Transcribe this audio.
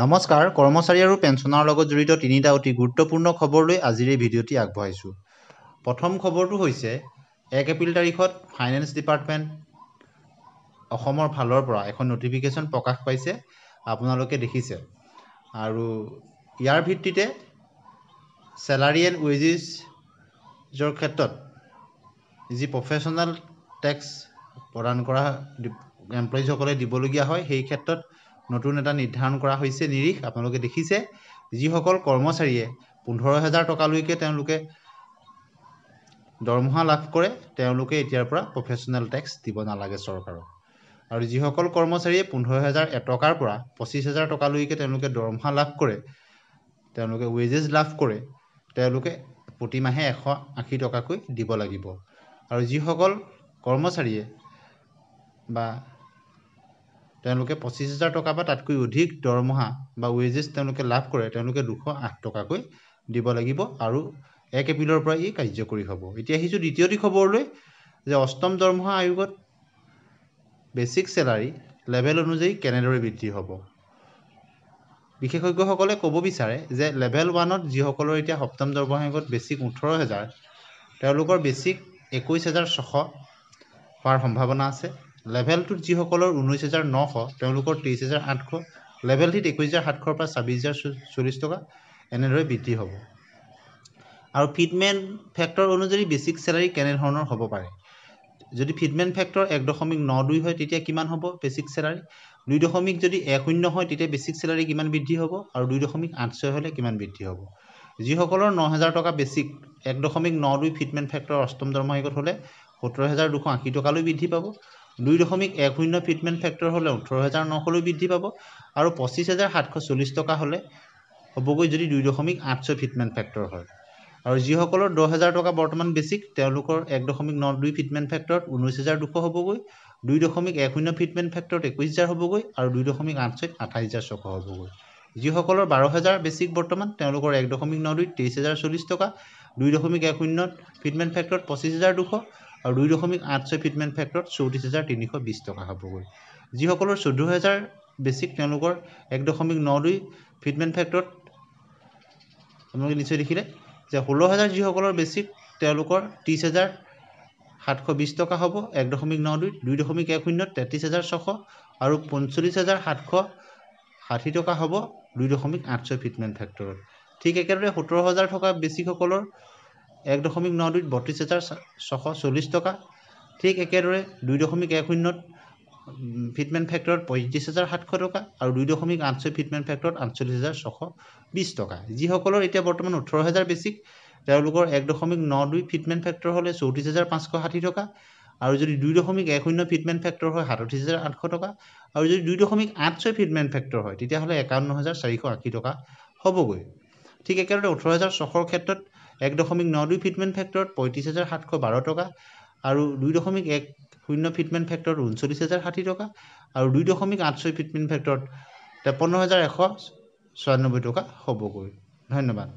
নমস্কাৰ কৰ্মচাৰী আৰু পেঞ্চনৰ লগত জড়িত তিনিটা অতি গুৰুত্বপূৰ্ণ খবৰ লৈ আজিৰ এই ভিডিঅ'টি আগবঢ়াইছোঁ। প্ৰথম খবৰটো হৈছে 1 এপ্ৰিল তাৰিখত ফাইনেন্স ডিপাৰ্টমেণ্ট অসমৰ ফালৰ পৰা এখন নটিফিকেশ্যন প্ৰকাশ পাইছে, আপোনালোকে দেখিছে। আৰু ইয়াৰ ভিত্তিতে চেলাৰী এণ্ড ৱেজেছৰ ক্ষেত্ৰত যি প্ৰফেশ্যনেল টেক্স প্ৰদান কৰা এমপ্লয়িজসকলে দিবলগীয়া হয়, সেই ক্ষেত্ৰত নতুন এটা নিৰ্ধাৰণ কৰা হৈছে নিৰিখ। আপোনালোকে দেখিছে, যিসকল কৰ্মচাৰীয়ে 15,000 টকালৈকে তেওঁলোকে দৰমহা লাভ কৰে, তেওঁলোকে এতিয়াৰ পৰা প্ৰফেশ্যনেল টেক্স দিব নালাগে চৰকাৰক। আৰু যিসকল কৰ্মচাৰীয়ে 15,000 টকাৰ পৰা 25,000 টকালৈকে তেওঁলোকে দৰমহা লাভ কৰে, তেওঁলোকে ৱেজেছ লাভ কৰে, তেওঁলোকে প্ৰতিমাহে 180 টকাকৈ দিব লাগিব। আৰু যিসকল কৰ্মচাৰীয়ে বা তেওঁলোকে 25,000 টকা বা তাতকৈ অধিক দৰমহা বা ৱেজেছ তেওঁলোকে লাভ কৰে, তেওঁলোকে 208 টকাকৈ দিব লাগিব। আৰু 1 এপ্ৰিলৰ পৰা ই কাৰ্যকৰী হ'ব। এতিয়া আহিছোঁ দ্বিতীয়টি খবৰলৈ, যে অষ্টম দৰমহা আয়োগত বেচিক চেলাৰী লেভেল অনুযায়ী কেনেদৰে বৃদ্ধি হ'ব। বিশেষজ্ঞসকলে ক'ব বিচাৰে যে লেভেল 1ত যিসকলৰ এতিয়া সপ্তম দৰমহা আয়োগত বেচিক 18,000, তেওঁলোকৰ বেচিক 21,600 হোৱাৰ সম্ভাৱনা আছে। লেভেল 2ত যিসকলৰ 19,900, তেওঁলোকৰ 23,800, লেভেল 3ত 21,700 পৰা 26,040 টকা এনেদৰে বৃদ্ধি হ'ব। আৰু ফিটমেণ্ট ফেক্টৰ অনুযায়ী বেচিক চেলাৰী কেনেধৰণৰ হ'ব পাৰে। যদি ফিটমেণ্ট ফেক্টৰ 1.92 হয়, তেতিয়া কিমান হ'ব বেচিক চেলাৰী। 2.10 যদি হয়, তেতিয়া বেচিক চেলাৰী কিমান বৃদ্ধি হ'ব, আৰু 2.86 হ'লে কিমান বৃদ্ধি হ'ব। যিসকলৰ 9,000 টকা বেচিক 1.92 ফিটমেণ্ট ফেক্টৰ অষ্টম দৰমহা আয়োগত হ'লে 17,280 টকালৈ বৃদ্ধি পাব। 2.10 ফিটমেণ্ট ফেক্টৰ হ'লে 18,900লৈ বৃদ্ধি পাব। আৰু 25,740 টকা হ'লে হ'বগৈ যদি 2.86 ফিটমেণ্ট ফেক্টৰ হয়। আৰু যিসকলৰ 10,000 টকা বৰ্তমান বেচিক, তেওঁলোকৰ 1.92 ফিটমেণ্ট ফেক্টৰত 19,200 হ'বগৈ, 2.10 ফিটমেণ্ট ফেক্টৰত 21,000 হ'বগৈ, আৰু 2.86 28,600 হ'বগৈ। যিসকলৰ 12,000 বেচিক বৰ্তমান, তেওঁলোকৰ 1.92 23,040 টকা, 2.10 ফিটমেণ্ট ফেক্টৰত 25,200, আৰু 2.86 ফিটমেণ্ট ফেক্টৰত 34,320 টকা হ'বগৈ। যিসকলৰ 14,000 বেচিক, তেওঁলোকৰ 1.92 ফিটমেণ্ট ফেক্টৰত আপোনালোকে নিশ্চয় দেখিলে যে 16,000 যিসকলৰ বেচিক, তেওঁলোকৰ 30,720 টকা হ'ব 1.92, 2.10 33,600, আৰু 45,760 টকা হ'ব 2.86 ফিটমেণ্ট ফেক্টৰত। ঠিক একেদৰে 17,000 টকা বেচিকসকলৰ 1.92 32,640 টকা। ঠিক একেদৰে 2.10 ফিটমেণ্ট ফেক্টৰত 35,700 টকা, আৰু 2.86 ফিটমেণ্ট ফেক্টৰত 48,620 টকা। যিসকলৰ এতিয়া বৰ্তমান 18,000 বেচিক, তেওঁলোকৰ 1.92 ফিটমেণ্ট ফেক্টৰ হ'লে 34,560 টকা, আৰু যদি 2.10 ফিটমেণ্ট ফেক্টৰ হয় 38,800 টকা, আৰু যদি 2.86 ফিটমেণ্ট ফেক্টৰ হয়, তেতিয়াহ'লে 51,480 টকা হ'বগৈ। ঠিক একেদৰে 18,600 ক্ষেত্ৰত 1.92 ফিটমেণ্ট ফেক্টৰত 35,712 টকা, আৰু 2.10 ফিটমেণ্ট ফেক্টৰত 39,060 টকা, আৰু 2.86 ফিটমেণ্ট ফেক্টৰত 53,196 টকা হ'বগৈ। ধন্যবাদ।